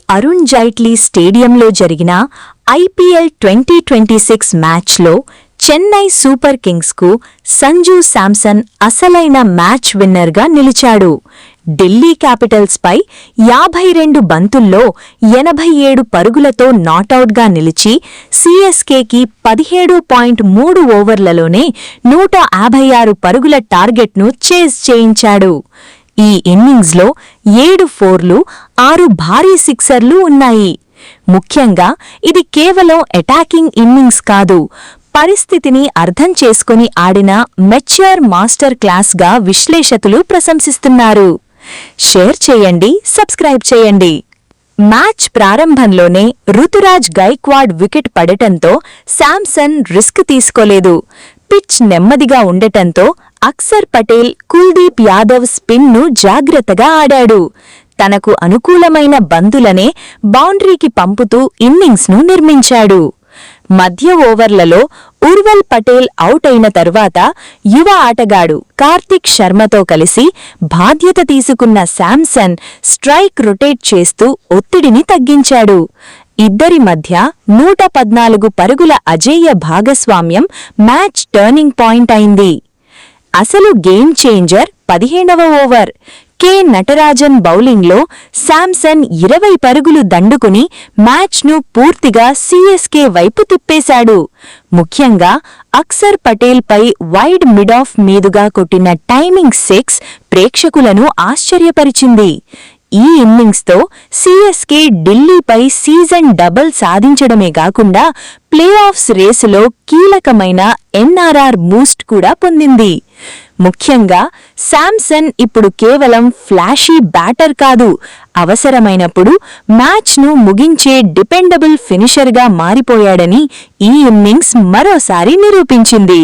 అరుణ్ జైట్లీ స్టేడియంలో జరిగిన ఐపీఎల్ 2026 మ్యాచ్లో చెన్నై సూపర్ కింగ్స్కు సంజూ శాంసన్ అసలైన మ్యాచ్ విన్నర్గా నిలిచాడు. ఢిల్లీ క్యాపిటల్స్పై 52 బంతుల్లో 87 పరుగులతో నాటౌట్గా నిలిచి సీఎస్కేకి 17.3 ఓవర్లలోనే 156 పరుగుల టార్గెట్ను చేజ్ చేయించాడు. ఈ ఇన్నింగ్స్లో 7 ఫోర్లు, 6 భారీ సిక్సర్లు ఉన్నాయి. ముఖ్యంగా ఇది కేవలం అటాకింగ్ ఇన్నింగ్స్ కాదు, పరిస్థితిని అర్థం చేసుకుని ఆడిన మెచ్యూర్ మాస్టర్ క్లాస్గా విశ్లేషకులు ప్రశంసిస్తున్నారు. షేర్ చేయండి, సబ్స్క్రైబ్ చేయండి. మ్యాచ్ ప్రారంభంలోనే రుతురాజ్ గైక్వాడ్ వికెట్ పడటంతో శాంసన్ రిస్క్ తీసుకోలేదు. పిచ్ నెమ్మదిగా ఉండటంతో అక్సర్ పటేల్, కుల్దీప్ యాదవ్ స్పిన్ను జాగ్రత్తగా ఆడాడు. తనకు అనుకూలమైన బంతులనే బౌండరీకి పంపుతూ ఇన్నింగ్స్ను నిర్మించాడు. మధ్య ఓవర్లలో ఉర్వల్ పటేల్ అవుట్ అయిన తర్వాత యువ ఆటగాడు కార్తిక్ శర్మతో కలిసి బాధ్యత తీసుకున్న శాంసన్ స్ట్రైక్ రొటేట్ చేస్తూ ఒత్తిడిని తగ్గించాడు. ఇద్దరి మధ్య 114 పరుగుల అజేయ భాగస్వామ్యం మ్యాచ్ టర్నింగ్ పాయింట్ అయింది. అసలు గేమ్ చేంజర్ 15వ ఓవర్. కె నటరాజన్ బౌలింగ్లో శాంసన్ 20 పరుగులు దండుకుని మ్యాచ్ను పూర్తిగా సీఎస్కే వైపు తిప్పేశాడు. ముఖ్యంగా అక్సర్ పటేల్పై వైడ్ మిడాఫ్ మీదుగా కొట్టిన టైమింగ్ 6 ప్రేక్షకులను ఆశ్చర్యపరిచింది. ఈ ఇన్నింగ్స్తో సీఎస్కే ఢిల్లీపై సీజన్ డబుల్ సాధించడమే కాకుండా ప్లేఆఫ్స్ రేసులో కీలకమైన ఎన్ఆర్ఆర్ బూస్ట్ కూడా పొందింది. ముఖ్యంగా శాంసన్ ఇప్పుడు కేవలం ఫ్లాషీ బ్యాటర్ కాదు, అవసరమైనప్పుడు మ్యాచ్ను ముగించే డిపెండబుల్ ఫినిషర్గా మారిపోయాడని ఈ ఇన్నింగ్స్ మరోసారి నిరూపించింది.